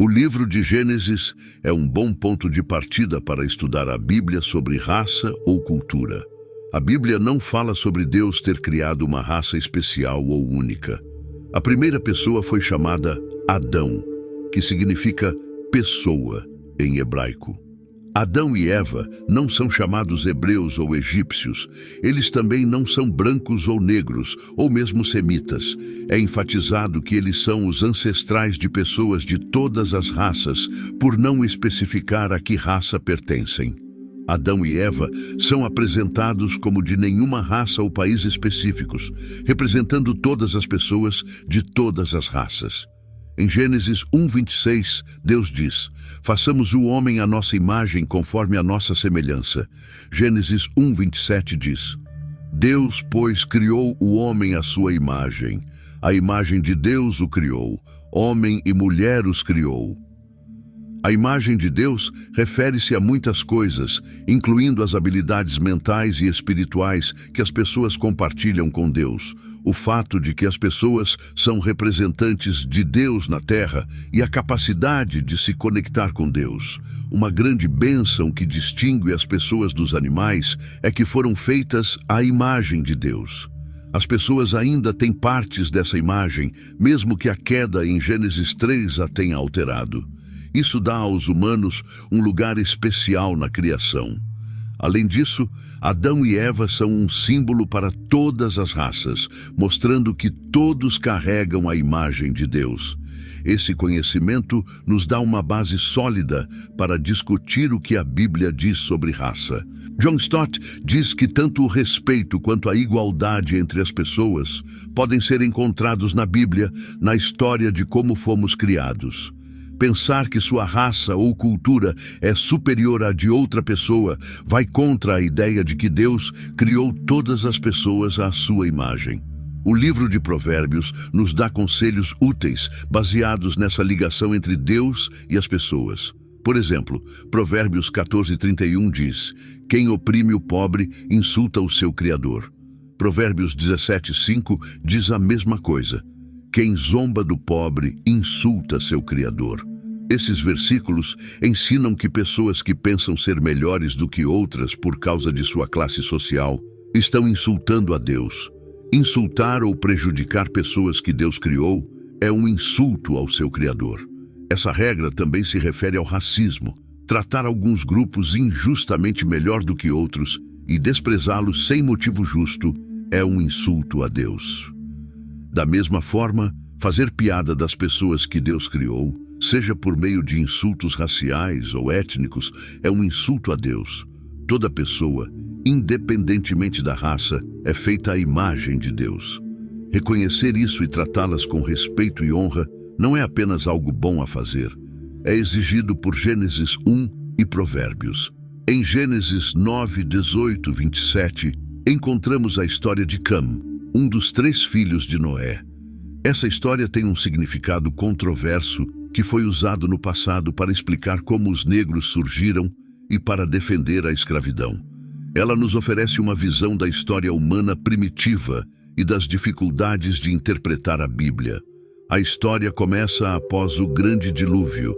O livro de Gênesis é um bom ponto de partida para estudar a Bíblia sobre raça ou cultura. A Bíblia não fala sobre Deus ter criado uma raça especial ou única. A primeira pessoa foi chamada Adão, que significa pessoa em hebraico. Adão e Eva não são chamados hebreus ou egípcios. Eles também não são brancos ou negros, ou mesmo semitas. É enfatizado que eles são os ancestrais de pessoas de todas as raças, por não especificar a que raça pertencem. Adão e Eva são apresentados como de nenhuma raça ou país específicos, representando todas as pessoas de todas as raças. Em Gênesis 1:26, Deus diz: façamos o homem à nossa imagem conforme a nossa semelhança. Gênesis 1:27 diz: Deus, pois, criou o homem à sua imagem. A imagem de Deus o criou. Homem e mulher os criou. A imagem de Deus refere-se a muitas coisas, incluindo as habilidades mentais e espirituais que as pessoas compartilham com Deus, o fato de que as pessoas são representantes de Deus na Terra e a capacidade de se conectar com Deus. Uma grande bênção que distingue as pessoas dos animais é que foram feitas à imagem de Deus. As pessoas ainda têm partes dessa imagem, mesmo que a queda em Gênesis 3 a tenha alterado. Isso dá aos humanos um lugar especial na criação. Além disso, Adão e Eva são um símbolo para todas as raças, mostrando que todos carregam a imagem de Deus. Esse conhecimento nos dá uma base sólida para discutir o que a Bíblia diz sobre raça. John Stott diz que tanto o respeito quanto a igualdade entre as pessoas podem ser encontrados na Bíblia, na história de como fomos criados. Pensar que sua raça ou cultura é superior à de outra pessoa vai contra a ideia de que Deus criou todas as pessoas à sua imagem. O livro de Provérbios nos dá conselhos úteis baseados nessa ligação entre Deus e as pessoas. Por exemplo, Provérbios 14:31 diz: quem oprime o pobre insulta o seu Criador. Provérbios 17:5 diz a mesma coisa: quem zomba do pobre insulta seu Criador. Esses versículos ensinam que pessoas que pensam ser melhores do que outras por causa de sua classe social estão insultando a Deus. Insultar ou prejudicar pessoas que Deus criou é um insulto ao seu Criador. Essa regra também se refere ao racismo. Tratar alguns grupos injustamente melhor do que outros e desprezá-los sem motivo justo é um insulto a Deus. Da mesma forma, fazer piada das pessoas que Deus criou, seja por meio de insultos raciais ou étnicos, é um insulto a Deus. Toda pessoa, independentemente da raça, é feita à imagem de Deus. Reconhecer isso e tratá-las com respeito e honra não é apenas algo bom a fazer. É exigido por Gênesis 1 e Provérbios. Em Gênesis 9, 18, 27, encontramos a história de Cam, um dos 3 filhos de Noé. Essa história tem um significado controverso que foi usado no passado para explicar como os negros surgiram e para defender a escravidão. Ela nos oferece uma visão da história humana primitiva e das dificuldades de interpretar a Bíblia. A história começa após o grande dilúvio,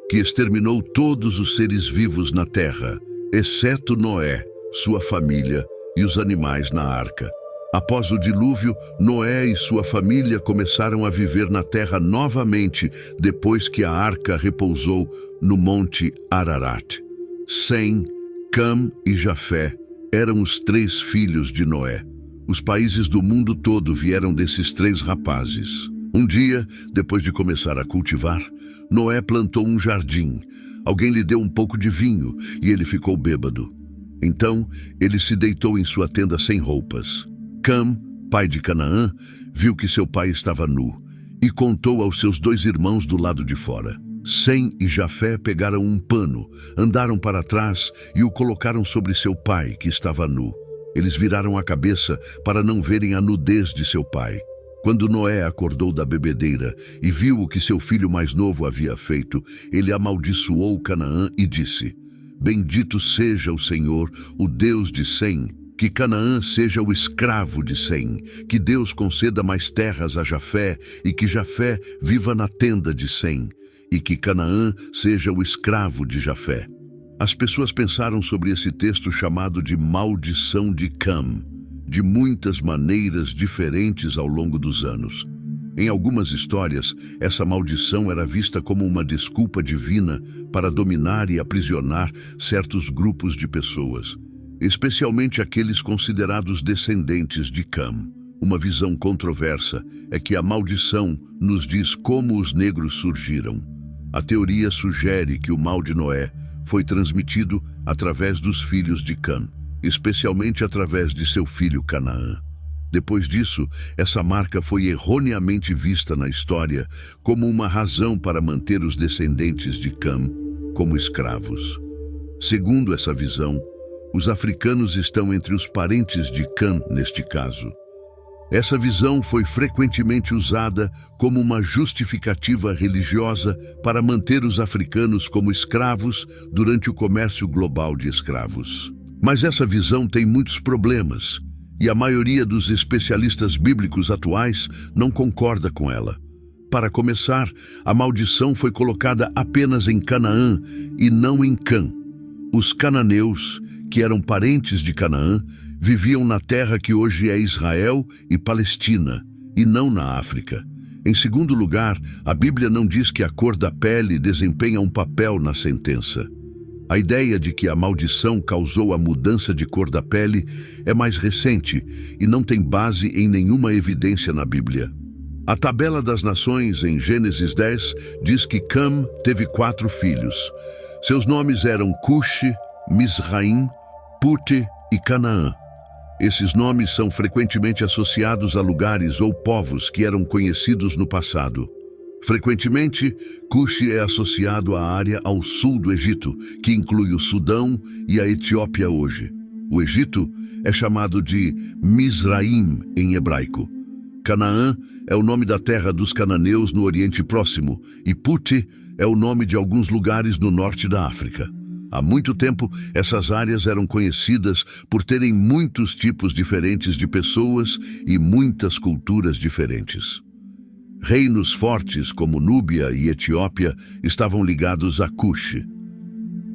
que exterminou todos os seres vivos na terra, exceto Noé, sua família e os animais na arca. Após o dilúvio, Noé e sua família começaram a viver na terra novamente depois que a arca repousou no monte Ararat. Sem, Cam e Jafé eram os 3 filhos de Noé. Os países do mundo todo vieram desses 3 rapazes. Um dia, depois de começar a cultivar, Noé plantou um jardim. Alguém lhe deu um pouco de vinho e ele ficou bêbado. Então, ele se deitou em sua tenda sem roupas. Cam, pai de Canaã, viu que seu pai estava nu e contou aos seus 2 irmãos do lado de fora. Sem e Jafé pegaram um pano, andaram para trás e o colocaram sobre seu pai, que estava nu. Eles viraram a cabeça para não verem a nudez de seu pai. Quando Noé acordou da bebedeira e viu o que seu filho mais novo havia feito, ele amaldiçoou Canaã e disse: bendito seja o Senhor, o Deus de Sem, que Canaã seja o escravo de Sem, que Deus conceda mais terras a Jafé e que Jafé viva na tenda de Sem. e que Canaã seja o escravo de Jafé. As pessoas pensaram sobre esse texto chamado de maldição de Cam, de muitas maneiras diferentes ao longo dos anos. Em algumas histórias, essa maldição era vista como uma desculpa divina para dominar e aprisionar certos grupos de pessoas, especialmente aqueles considerados descendentes de Cam. Uma visão controversa é que a maldição nos diz como os negros surgiram. A teoria sugere que o mal de Noé foi transmitido através dos filhos de Cam, especialmente através de seu filho Canaã. Depois disso, essa marca foi erroneamente vista na história como uma razão para manter os descendentes de Cam como escravos. Segundo essa visão, os africanos estão entre os parentes de Cam neste caso. Essa visão foi frequentemente usada como uma justificativa religiosa para manter os africanos como escravos durante o comércio global de escravos. Mas essa visão tem muitos problemas, e a maioria dos especialistas bíblicos atuais não concorda com ela. Para começar, a maldição foi colocada apenas em Canaã e não em Cam. Os cananeus, que eram parentes de Canaã, viviam na terra que hoje é Israel e Palestina, e não na África. Em segundo lugar, a Bíblia não diz que a cor da pele desempenha um papel na sentença. A ideia de que a maldição causou a mudança de cor da pele é mais recente e não tem base em nenhuma evidência na Bíblia. A tabela das nações, em Gênesis 10, diz que Cam teve 4 filhos. Seus nomes eram Cush, Mizraim, Pute e Canaã. Esses nomes são frequentemente associados a lugares ou povos que eram conhecidos no passado. Frequentemente, Cush é associado à área ao sul do Egito, que inclui o Sudão e a Etiópia hoje. O Egito é chamado de Mizraim em hebraico. Canaã é o nome da terra dos cananeus no Oriente Próximo e Pute é o nome de alguns lugares no norte da África. Há muito tempo, essas áreas eram conhecidas por terem muitos tipos diferentes de pessoas e muitas culturas diferentes. Reinos fortes como Núbia e Etiópia estavam ligados a Cush.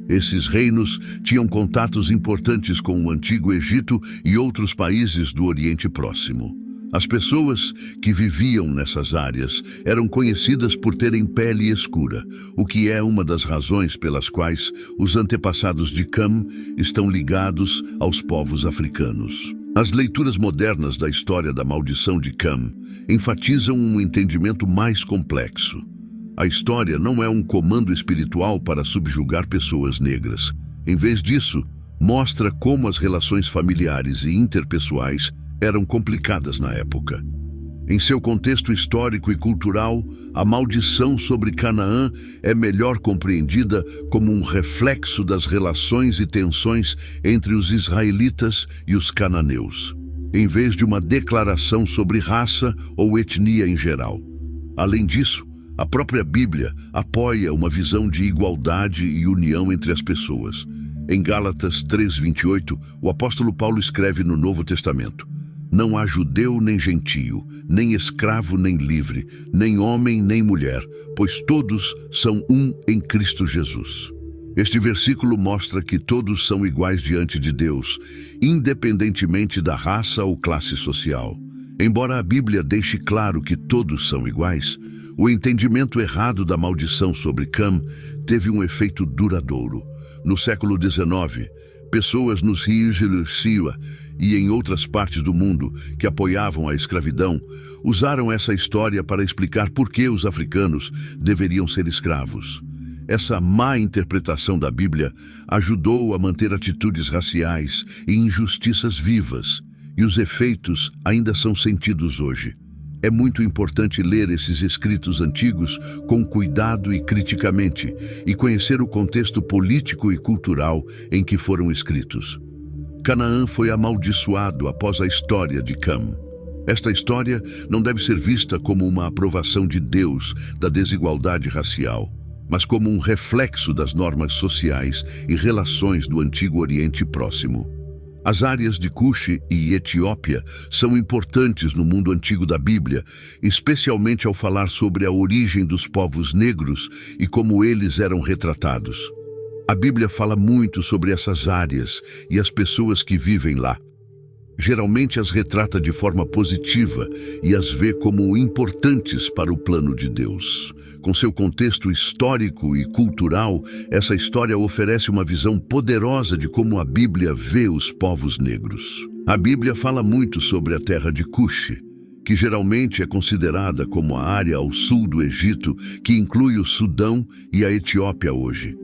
Esses reinos tinham contatos importantes com o Antigo Egito e outros países do Oriente Próximo. As pessoas que viviam nessas áreas eram conhecidas por terem pele escura, o que é uma das razões pelas quais os antepassados de Cam estão ligados aos povos africanos. As leituras modernas da história da maldição de Cam enfatizam um entendimento mais complexo. A história não é um comando espiritual para subjugar pessoas negras. Em vez disso, mostra como as relações familiares e interpessoais eram complicadas na época. Em seu contexto histórico e cultural, a maldição sobre Canaã é melhor compreendida como um reflexo das relações e tensões entre os israelitas e os cananeus, em vez de uma declaração sobre raça ou etnia em geral. Além disso, a própria Bíblia apoia uma visão de igualdade e união entre as pessoas. Em Gálatas 3:28, o apóstolo Paulo escreve no Novo Testamento: "Não há judeu nem gentio, nem escravo nem livre, nem homem nem mulher, pois todos são um em Cristo Jesus." Este versículo mostra que todos são iguais diante de Deus, independentemente da raça ou classe social. Embora a Bíblia deixe claro que todos são iguais, o entendimento errado da maldição sobre Cam teve um efeito duradouro. No século XIX, pessoas nos rios de Lucia e em outras partes do mundo que apoiavam a escravidão usaram essa história para explicar por que os africanos deveriam ser escravos. Essa má interpretação da Bíblia ajudou a manter atitudes raciais e injustiças vivas, e os efeitos ainda são sentidos hoje. É muito importante ler esses escritos antigos com cuidado e criticamente, e conhecer o contexto político e cultural em que foram escritos. Canaã foi amaldiçoado após a história de Cam. Esta história não deve ser vista como uma aprovação de Deus da desigualdade racial, mas como um reflexo das normas sociais e relações do Antigo Oriente Próximo. As áreas de Cuxe e Etiópia são importantes no mundo antigo da Bíblia, especialmente ao falar sobre a origem dos povos negros e como eles eram retratados. A Bíblia fala muito sobre essas áreas e as pessoas que vivem lá. Geralmente as retrata de forma positiva e as vê como importantes para o plano de Deus. Com seu contexto histórico e cultural, essa história oferece uma visão poderosa de como a Bíblia vê os povos negros. A Bíblia fala muito sobre a terra de Cuxe, que geralmente é considerada como a área ao sul do Egito, que inclui o Sudão e a Etiópia hoje.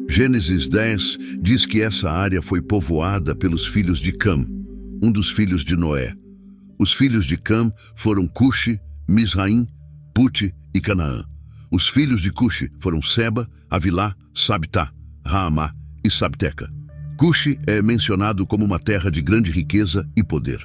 Gênesis 10 diz que essa área foi povoada pelos filhos de Cam, um dos filhos de Noé. Os filhos de Cam foram Cuxe, Misraim, Pute e Canaã. Os filhos de Cuxe foram Seba, Avilá, Sabtá, Raamá e Sabteca. Cuxe é mencionado como uma terra de grande riqueza e poder.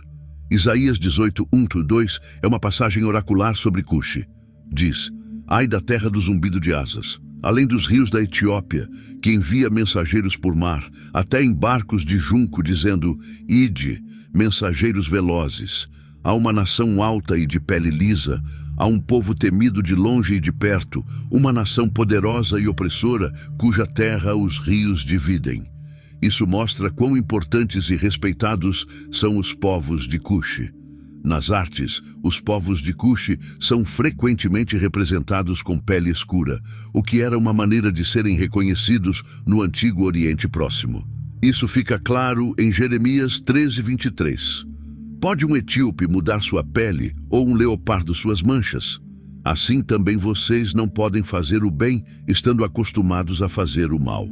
Isaías 18, 1-2 é uma passagem oracular sobre Cuxe. Diz: ai da terra do zumbido de asas, além dos rios da Etiópia, que envia mensageiros por mar, até em barcos de junco, dizendo: ide, mensageiros velozes. Há uma nação alta e de pele lisa, há um povo temido de longe e de perto, uma nação poderosa e opressora, cuja terra os rios dividem. Isso mostra quão importantes e respeitados são os povos de Cuxe. Nas artes, os povos de Cuxe são frequentemente representados com pele escura, o que era uma maneira de serem reconhecidos no Antigo Oriente Próximo. Isso fica claro em Jeremias 13:23. Pode um etíope mudar sua pele ou um leopardo suas manchas? Assim também vocês não podem fazer o bem, estando acostumados a fazer o mal.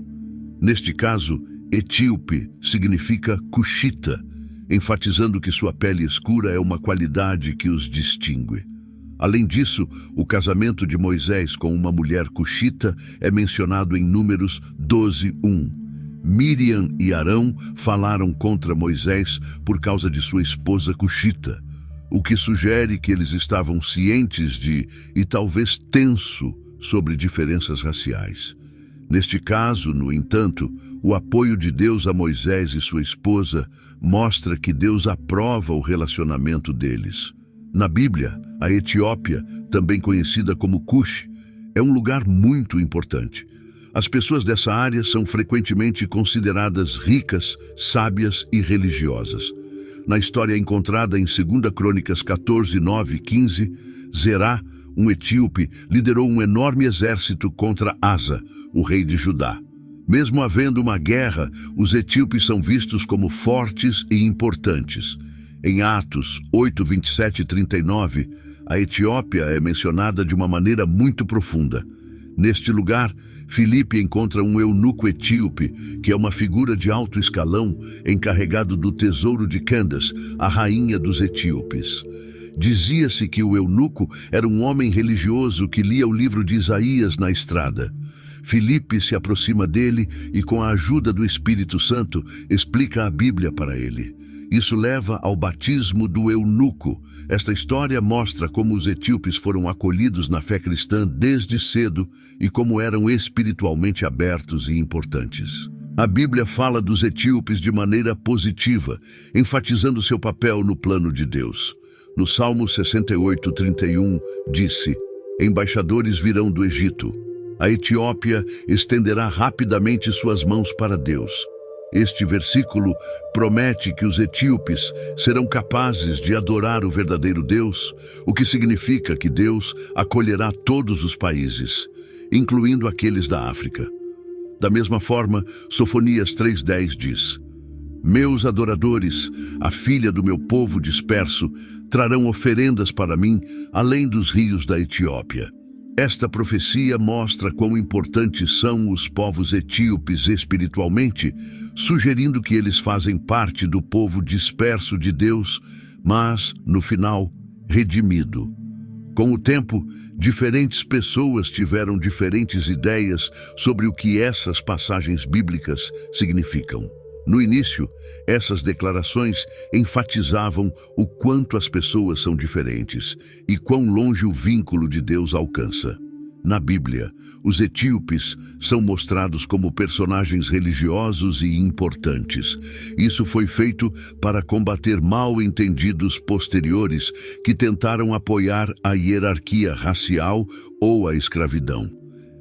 Neste caso, etíope significa cuxita, enfatizando que sua pele escura é uma qualidade que os distingue. Além disso, o casamento de Moisés com uma mulher cuxita é mencionado em Números 12:1. Miriam e Arão falaram contra Moisés por causa de sua esposa cuxita, o que sugere que eles estavam cientes de, e talvez tenso, sobre diferenças raciais. Neste caso, no entanto, o apoio de Deus a Moisés e sua esposa mostra que Deus aprova o relacionamento deles. Na Bíblia, a Etiópia, também conhecida como Cuxe, é um lugar muito importante. As pessoas dessa área são frequentemente consideradas ricas, sábias e religiosas. Na história encontrada em 2 Crônicas 14, 9 e 15, Zerá, um etíope, liderou um enorme exército contra Asa, o rei de Judá. Mesmo havendo uma guerra, os etíopes são vistos como fortes e importantes. Em Atos 8, 27 e 39, a Etiópia é mencionada de uma maneira muito profunda. Neste lugar, Filipe encontra um eunuco etíope, que é uma figura de alto escalão, encarregado do tesouro de Candace, a rainha dos etíopes. Dizia-se que o eunuco era um homem religioso que lia o livro de Isaías na estrada. Filipe se aproxima dele e, com a ajuda do Espírito Santo, explica a Bíblia para ele. Isso leva ao batismo do eunuco. Esta história mostra como os etíopes foram acolhidos na fé cristã desde cedo e como eram espiritualmente abertos e importantes. A Bíblia fala dos etíopes de maneira positiva, enfatizando seu papel no plano de Deus. No Salmo 68, 31, disse: embaixadores virão do Egito. A Etiópia estenderá rapidamente suas mãos para Deus. Este versículo promete que os etíopes serão capazes de adorar o verdadeiro Deus, o que significa que Deus acolherá todos os países, incluindo aqueles da África. Da mesma forma, Sofonias 3:10 diz: meus adoradores, a filha do meu povo disperso, trarão oferendas para mim, além dos rios da Etiópia. Esta profecia mostra quão importantes são os povos etíopes espiritualmente, sugerindo que eles fazem parte do povo disperso de Deus, mas, no final, redimido. Com o tempo, diferentes pessoas tiveram diferentes ideias sobre o que essas passagens bíblicas significam. No início, essas declarações enfatizavam o quanto as pessoas são diferentes e quão longe o vínculo de Deus alcança. Na Bíblia, os etíopes são mostrados como personagens religiosos e importantes. Isso foi feito para combater mal-entendidos posteriores que tentaram apoiar a hierarquia racial ou a escravidão.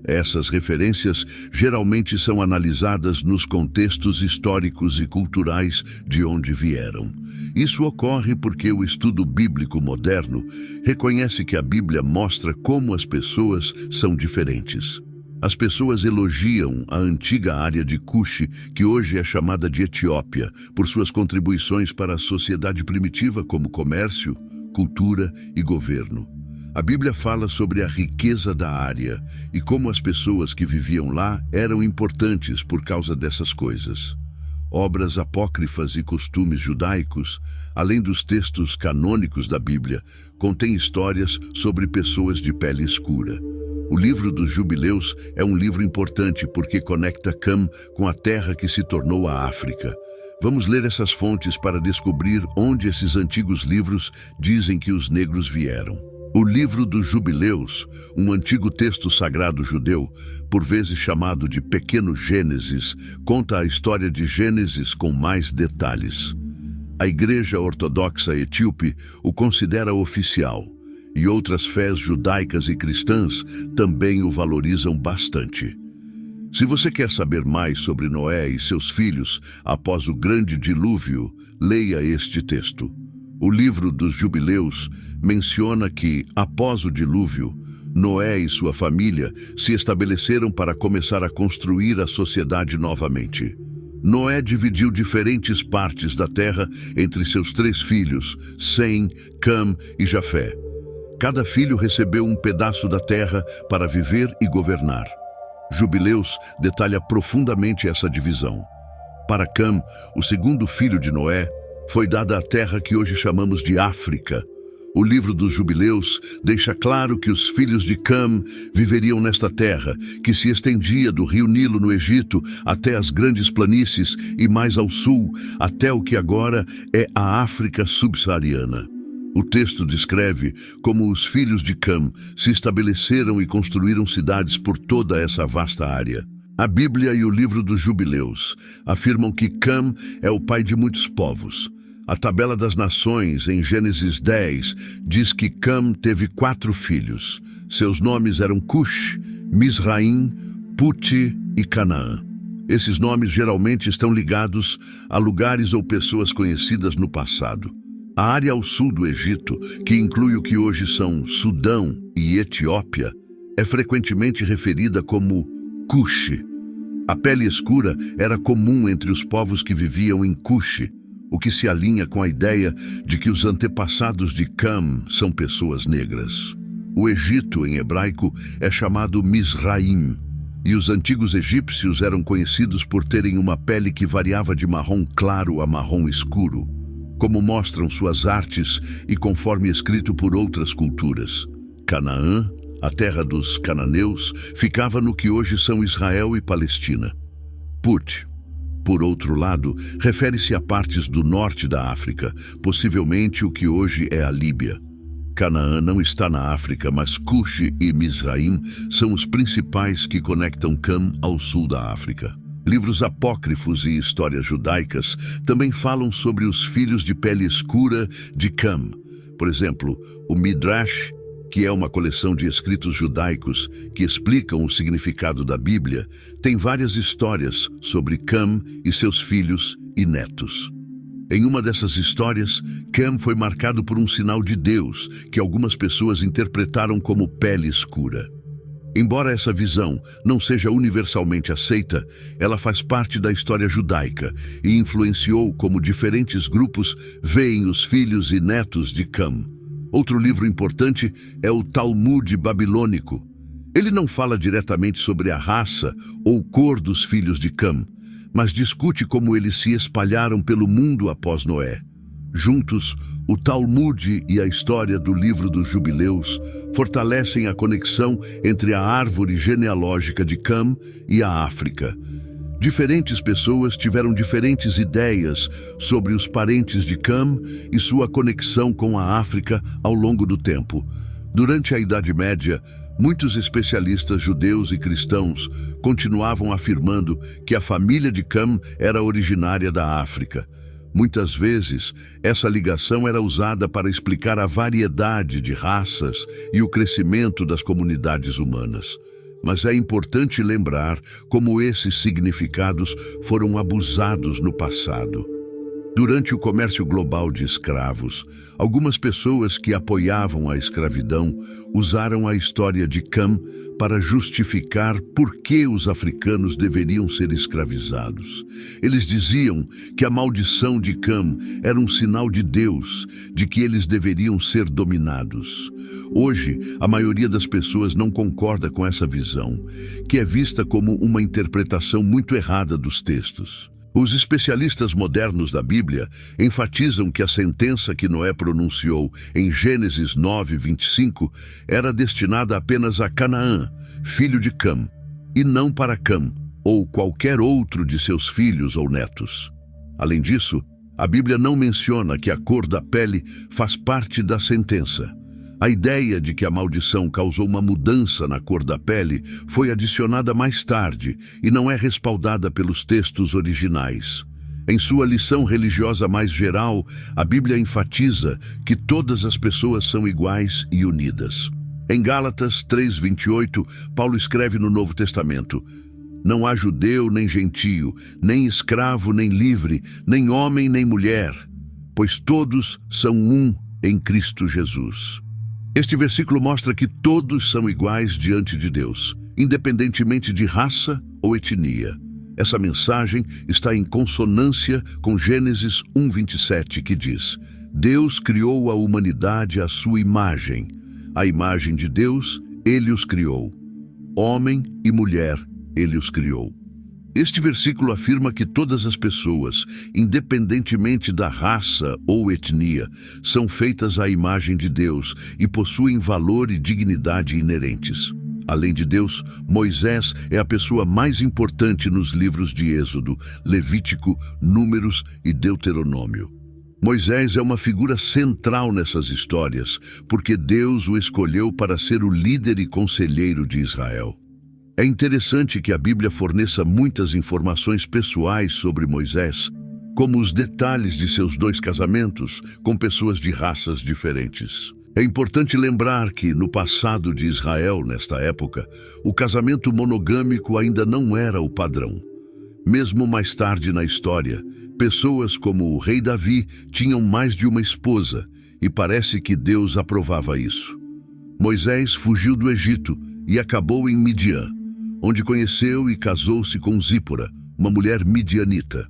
Essas referências geralmente são analisadas nos contextos históricos e culturais de onde vieram. Isso ocorre porque o estudo bíblico moderno reconhece que a Bíblia mostra como as pessoas são diferentes. As pessoas elogiam a antiga área de Cuxi, que hoje é chamada de Etiópia, por suas contribuições para a sociedade primitiva como comércio, cultura e governo. A Bíblia fala sobre a riqueza da área e como as pessoas que viviam lá eram importantes por causa dessas coisas. Obras apócrifas e costumes judaicos, além dos textos canônicos da Bíblia, contêm histórias sobre pessoas de pele escura. O livro dos Jubileus é um livro importante porque conecta Cam com a terra que se tornou a África. Vamos ler essas fontes para descobrir onde esses antigos livros dizem que os negros vieram. O livro dos Jubileus, um antigo texto sagrado judeu, por vezes chamado de Pequeno Gênesis, conta a história de Gênesis com mais detalhes. A Igreja Ortodoxa Etíope o considera oficial, e outras fés judaicas e cristãs também o valorizam bastante. Se você quer saber mais sobre Noé e seus filhos após o grande dilúvio, leia este texto. O livro dos Jubileus menciona que, após o dilúvio, Noé e sua família se estabeleceram para começar a construir a sociedade novamente. Noé dividiu diferentes partes da terra entre seus 3 filhos, Sem, Cam e Jafé. Cada filho recebeu um pedaço da terra para viver e governar. Jubileus detalha profundamente essa divisão. Para Cam, o segundo filho de Noé, foi dada a terra que hoje chamamos de África. O livro dos Jubileus deixa claro que os filhos de Cam viveriam nesta terra, que se estendia do rio Nilo no Egito até as grandes planícies e mais ao sul, até o que agora é a África subsaariana. O texto descreve como os filhos de Cam se estabeleceram e construíram cidades por toda essa vasta área. A Bíblia e o livro dos Jubileus afirmam que Cam é o pai de muitos povos. A tabela das nações, em Gênesis 10, diz que Cam teve 4 filhos. Seus nomes eram Cush, Misraim, Puti e Canaã. Esses nomes geralmente estão ligados a lugares ou pessoas conhecidas no passado. A área ao sul do Egito, que inclui o que hoje são Sudão e Etiópia, é frequentemente referida como Cuxi. A pele escura era comum entre os povos que viviam em Cuxi, o que se alinha com a ideia de que os antepassados de Cam são pessoas negras. O Egito, em hebraico, é chamado Misraim, e os antigos egípcios eram conhecidos por terem uma pele que variava de marrom claro a marrom escuro, como mostram suas artes e conforme escrito por outras culturas. Canaã, a terra dos cananeus, ficava no que hoje são Israel e Palestina. Put, por outro lado, refere-se a partes do norte da África, possivelmente o que hoje é a Líbia. Canaã não está na África, mas Cuxi e Misraim são os principais que conectam Cam ao sul da África. Livros apócrifos e histórias judaicas também falam sobre os filhos de pele escura de Cam. Por exemplo, o Midrash, que é uma coleção de escritos judaicos que explicam o significado da Bíblia, tem várias histórias sobre Cam e seus filhos e netos. Em uma dessas histórias, Cam foi marcado por um sinal de Deus que algumas pessoas interpretaram como pele escura. Embora essa visão não seja universalmente aceita, ela faz parte da história judaica e influenciou como diferentes grupos veem os filhos e netos de Cam. Outro livro importante é o Talmud babilônico. Ele não fala diretamente sobre a raça ou cor dos filhos de Cam, mas discute como eles se espalharam pelo mundo após Noé. Juntos, o Talmud e a história do livro dos Jubileus fortalecem a conexão entre a árvore genealógica de Cam e a África. Diferentes pessoas tiveram diferentes ideias sobre os parentes de Cam e sua conexão com a África ao longo do tempo. Durante a Idade Média, Muitos especialistas judeus e cristãos continuavam afirmando que a família de Cam era originária da África. Muitas vezes, essa ligação era usada para explicar a variedade de raças e o crescimento das comunidades humanas. Mas é importante lembrar como esses significados foram abusados no passado. Durante o comércio global de escravos, algumas pessoas que apoiavam a escravidão usaram a história de Cam para justificar por que os africanos deveriam ser escravizados. Eles diziam que a maldição de Cam era um sinal de Deus, de que eles deveriam ser dominados. Hoje, a maioria das pessoas não concorda com essa visão, que é vista como uma interpretação muito errada dos textos. Os especialistas modernos da Bíblia enfatizam que a sentença que Noé pronunciou em Gênesis 9:25 era destinada apenas a Canaã, filho de Cam, e não para Cam ou qualquer outro de seus filhos ou netos. Além disso, a Bíblia não menciona que a cor da pele faz parte da sentença. A ideia de que a maldição causou uma mudança na cor da pele foi adicionada mais tarde e não é respaldada pelos textos originais. Em sua lição religiosa mais geral, a Bíblia enfatiza que todas as pessoas são iguais e unidas. Em Gálatas 3:28, Paulo escreve no Novo Testamento: "Não há judeu nem gentio, nem escravo nem livre, nem homem nem mulher, pois todos são um em Cristo Jesus." Este versículo mostra que todos são iguais diante de Deus, independentemente de raça ou etnia. Essa mensagem está em consonância com Gênesis 1:27, que diz: "Deus criou a humanidade à sua imagem. A imagem de Deus, Ele os criou. Homem e mulher, Ele os criou." Este versículo afirma que todas as pessoas, independentemente da raça ou etnia, são feitas à imagem de Deus e possuem valor e dignidade inerentes. Além de Deus, Moisés é a pessoa mais importante nos livros de Êxodo, Levítico, Números e Deuteronômio. Moisés é uma figura central nessas histórias, porque Deus o escolheu para ser o líder e conselheiro de Israel. É interessante que a Bíblia forneça muitas informações pessoais sobre Moisés, como os detalhes de seus 2 casamentos com pessoas de raças diferentes. É importante lembrar que, no passado de Israel, nesta época, o casamento monogâmico ainda não era o padrão. Mesmo mais tarde na história, pessoas como o rei Davi tinham mais de uma esposa, e parece que Deus aprovava isso. Moisés fugiu do Egito e acabou em Midian, onde conheceu e casou-se com Zípora, uma mulher midianita.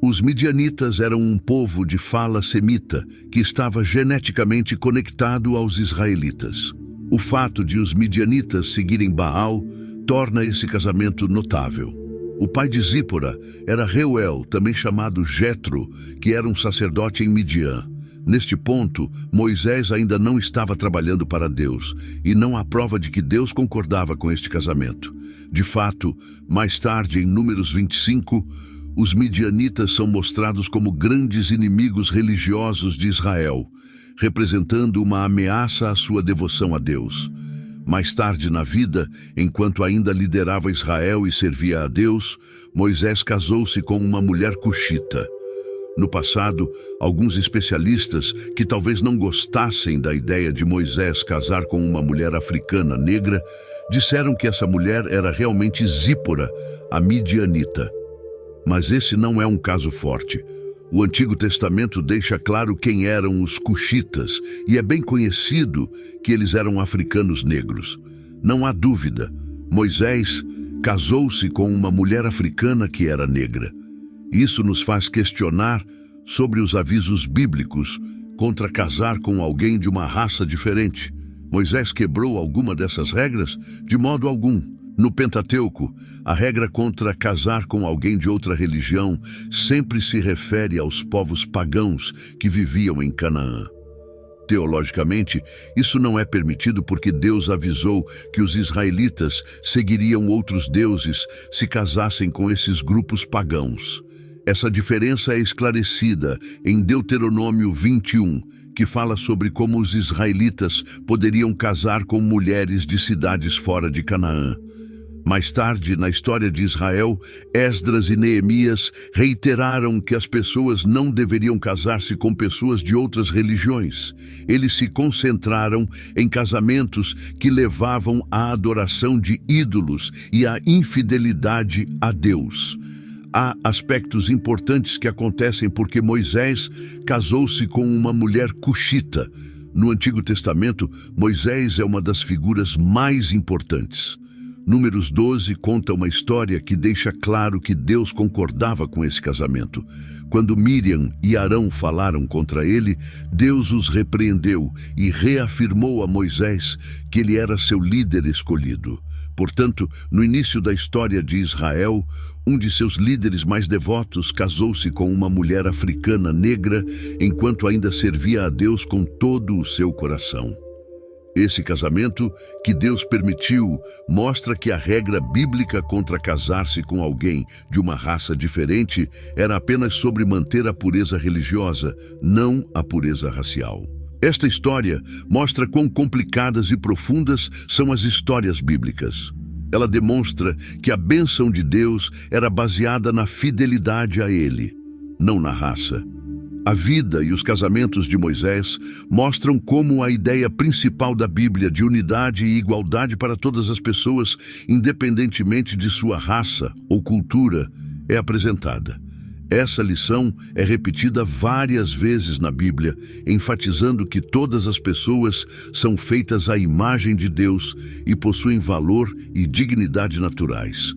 Os midianitas eram um povo de fala semita que estava geneticamente conectado aos israelitas. O fato de os midianitas seguirem Baal torna esse casamento notável. O pai de Zípora era Reuel, também chamado Jetro, que era um sacerdote em Midian. Neste ponto, Moisés ainda não estava trabalhando para Deus, e não há prova de que Deus concordava com este casamento. De fato, mais tarde, em Números 25, os midianitas são mostrados como grandes inimigos religiosos de Israel, representando uma ameaça à sua devoção a Deus. Mais tarde na vida, enquanto ainda liderava Israel e servia a Deus, Moisés casou-se com uma mulher cuxita. No passado, alguns especialistas, que talvez não gostassem da ideia de Moisés casar com uma mulher africana negra, disseram que essa mulher era realmente Zípora, a midianita. Mas esse não é um caso forte. O Antigo Testamento deixa claro quem eram os cuxitas, e é bem conhecido que eles eram africanos negros. Não há dúvida, Moisés casou-se com uma mulher africana que era negra. Isso nos faz questionar sobre os avisos bíblicos contra casar com alguém de uma raça diferente. Moisés quebrou alguma dessas regras? De modo algum. No Pentateuco, a regra contra casar com alguém de outra religião sempre se refere aos povos pagãos que viviam em Canaã. Teologicamente, isso não é permitido porque Deus avisou que os israelitas seguiriam outros deuses se casassem com esses grupos pagãos. Essa diferença é esclarecida em Deuteronômio 21, que fala sobre como os israelitas poderiam casar com mulheres de cidades fora de Canaã. Mais tarde, na história de Israel, Esdras e Neemias reiteraram que as pessoas não deveriam casar-se com pessoas de outras religiões. Eles se concentraram em casamentos que levavam à adoração de ídolos e à infidelidade a Deus. Há aspectos importantes que acontecem porque Moisés casou-se com uma mulher cuxita. No Antigo Testamento, Moisés é uma das figuras mais importantes. Números 12 conta uma história que deixa claro que Deus concordava com esse casamento. Quando Miriam e Arão falaram contra ele, Deus os repreendeu e reafirmou a Moisés que ele era seu líder escolhido. Portanto, no início da história de Israel, um de seus líderes mais devotos casou-se com uma mulher africana negra enquanto ainda servia a Deus com todo o seu coração. Esse casamento, que Deus permitiu, mostra que a regra bíblica contra casar-se com alguém de uma raça diferente era apenas sobre manter a pureza religiosa, não a pureza racial. Esta história mostra quão complicadas e profundas são as histórias bíblicas. Ela demonstra que a bênção de Deus era baseada na fidelidade a Ele, não na raça. A vida e os casamentos de Moisés mostram como a ideia principal da Bíblia de unidade e igualdade para todas as pessoas, independentemente de sua raça ou cultura, é apresentada. Essa lição é repetida várias vezes na Bíblia, enfatizando que todas as pessoas são feitas à imagem de Deus e possuem valor e dignidade naturais.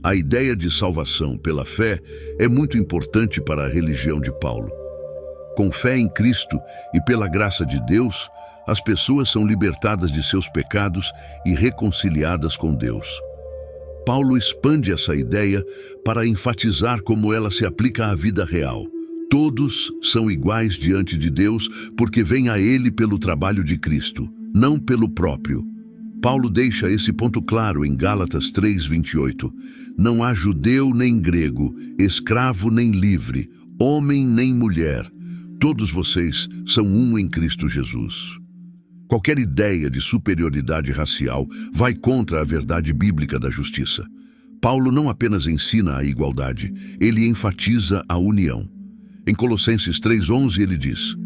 A ideia de salvação pela fé é muito importante para a religião de Paulo. Com fé em Cristo e pela graça de Deus, as pessoas são libertadas de seus pecados e reconciliadas com Deus. Paulo expande essa ideia para enfatizar como ela se aplica à vida real. Todos são iguais diante de Deus porque vêm a Ele pelo trabalho de Cristo, não pelo próprio. Paulo deixa esse ponto claro em Gálatas 3:28. Não há judeu nem grego, escravo nem livre, homem nem mulher. Todos vocês são um em Cristo Jesus. Qualquer ideia de superioridade racial vai contra a verdade bíblica da justiça. Paulo não apenas ensina a igualdade, ele enfatiza a união. Em Colossenses 3:11 ele diz: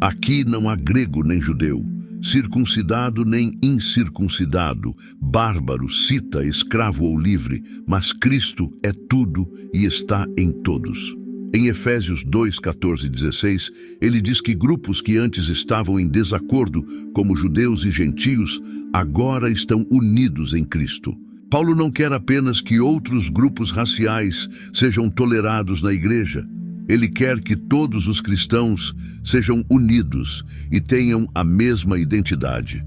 aqui não há grego nem judeu, circuncidado nem incircuncidado, bárbaro, cita, escravo ou livre, mas Cristo é tudo e está em todos. Em Efésios 2:14-16, ele diz que grupos que antes estavam em desacordo, como judeus e gentios, agora estão unidos em Cristo. Paulo não quer apenas que outros grupos raciais sejam tolerados na igreja. Ele quer que todos os cristãos sejam unidos e tenham a mesma identidade.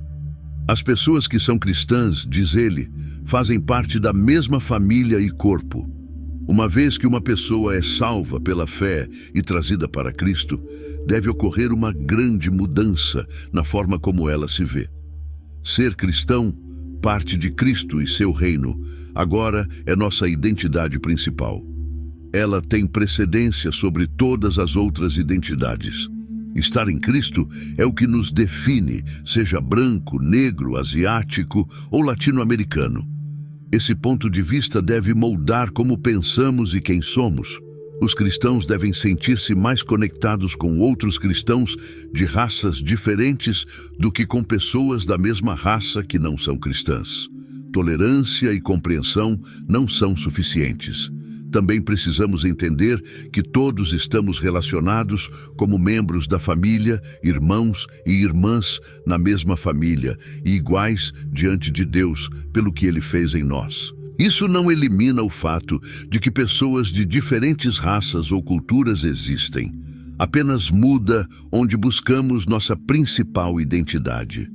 As pessoas que são cristãs, diz ele, fazem parte da mesma família e corpo. Uma vez que uma pessoa é salva pela fé e trazida para Cristo, deve ocorrer uma grande mudança na forma como ela se vê. Ser cristão, parte de Cristo e seu reino, agora é nossa identidade principal. Ela tem precedência sobre todas as outras identidades. Estar em Cristo é o que nos define, seja branco, negro, asiático ou latino-americano. Esse ponto de vista deve moldar como pensamos e quem somos. Os cristãos devem sentir-se mais conectados com outros cristãos de raças diferentes do que com pessoas da mesma raça que não são cristãs. Tolerância e compreensão não são suficientes. Também precisamos entender que todos estamos relacionados como membros da família, irmãos e irmãs na mesma família e iguais diante de Deus pelo que Ele fez em nós. Isso não elimina o fato de que pessoas de diferentes raças ou culturas existem. Apenas muda onde buscamos nossa principal identidade.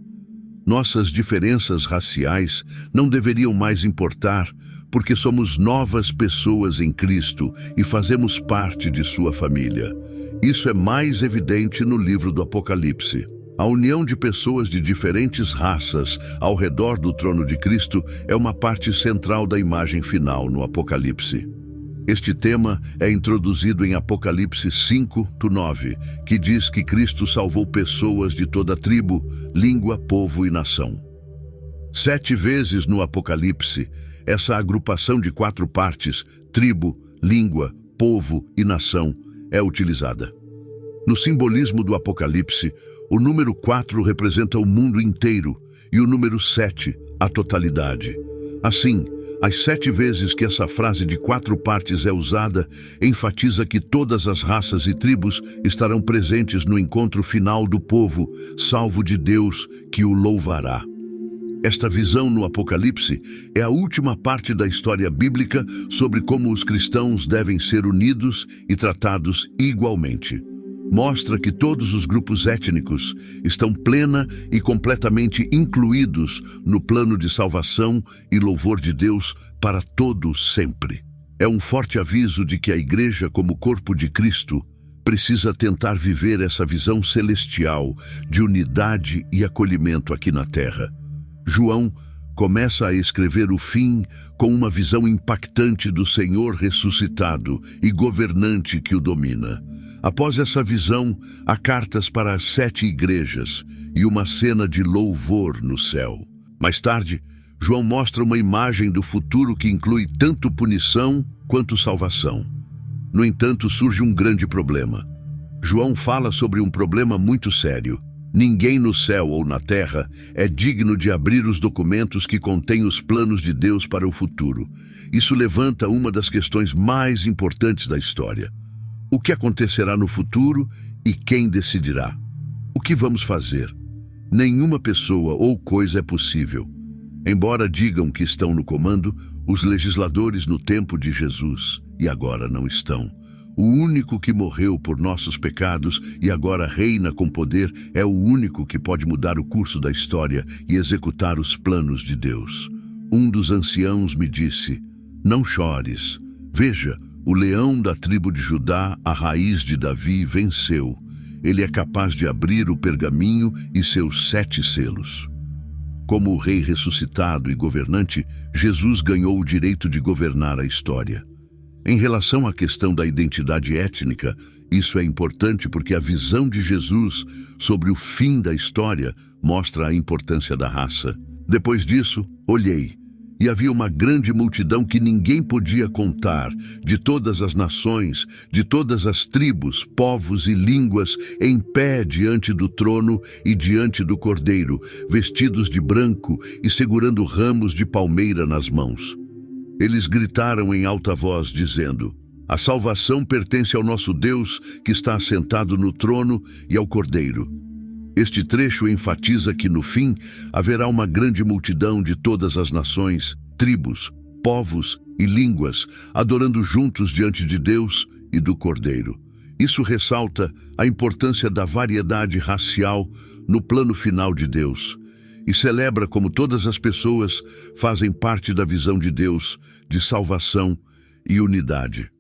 Nossas diferenças raciais não deveriam mais importar, porque somos novas pessoas em Cristo e fazemos parte de sua família. Isso é mais evidente no livro do Apocalipse. A união de pessoas de diferentes raças ao redor do trono de Cristo é uma parte central da imagem final no Apocalipse. Este tema é introduzido em Apocalipse 5:9, que diz que Cristo salvou pessoas de toda tribo, língua, povo e nação. 7 vezes no Apocalipse, essa agrupação de 4 partes, tribo, língua, povo e nação, é utilizada. No simbolismo do Apocalipse, o número 4 representa o mundo inteiro e o número 7, a totalidade. Assim, as 7 vezes que essa frase de 4 partes é usada, enfatiza que todas as raças e tribos estarão presentes no encontro final do povo, salvo de Deus, que o louvará. Esta visão no Apocalipse é a última parte da história bíblica sobre como os cristãos devem ser unidos e tratados igualmente. Mostra que todos os grupos étnicos estão plena e completamente incluídos no plano de salvação e louvor de Deus para todo sempre. É um forte aviso de que a Igreja, como corpo de Cristo, precisa tentar viver essa visão celestial de unidade e acolhimento aqui na Terra. João começa a escrever o fim com uma visão impactante do Senhor ressuscitado e governante que o domina. Após essa visão, há cartas para as 7 igrejas e uma cena de louvor no céu. Mais tarde, João mostra uma imagem do futuro que inclui tanto punição quanto salvação. No entanto, surge um grande problema. João fala sobre um problema muito sério. Ninguém no céu ou na terra é digno de abrir os documentos que contêm os planos de Deus para o futuro. Isso levanta uma das questões mais importantes da história. O que acontecerá no futuro e quem decidirá? O que vamos fazer? Nenhuma pessoa ou coisa é possível. Embora digam que estão no comando, os legisladores no tempo de Jesus, e agora não estão. O único que morreu por nossos pecados e agora reina com poder é o único que pode mudar o curso da história e executar os planos de Deus. Um dos anciãos me disse: "Não chores. Veja, o leão da tribo de Judá, a raiz de Davi, venceu. Ele é capaz de abrir o pergaminho e seus 7 selos." Como o rei ressuscitado e governante, Jesus ganhou o direito de governar a história. Em relação à questão da identidade étnica, isso é importante porque a visão de Jesus sobre o fim da história mostra a importância da raça. Depois disso, olhei, e havia uma grande multidão que ninguém podia contar, de todas as nações, de todas as tribos, povos e línguas, em pé diante do trono e diante do Cordeiro, vestidos de branco e segurando ramos de palmeira nas mãos. Eles gritaram em alta voz, dizendo: "A salvação pertence ao nosso Deus, que está assentado no trono, e ao Cordeiro." Este trecho enfatiza que, no fim, haverá uma grande multidão de todas as nações, tribos, povos e línguas, adorando juntos diante de Deus e do Cordeiro. Isso ressalta a importância da variedade racial no plano final de Deus e celebra como todas as pessoas fazem parte da visão de Deus de salvação e unidade.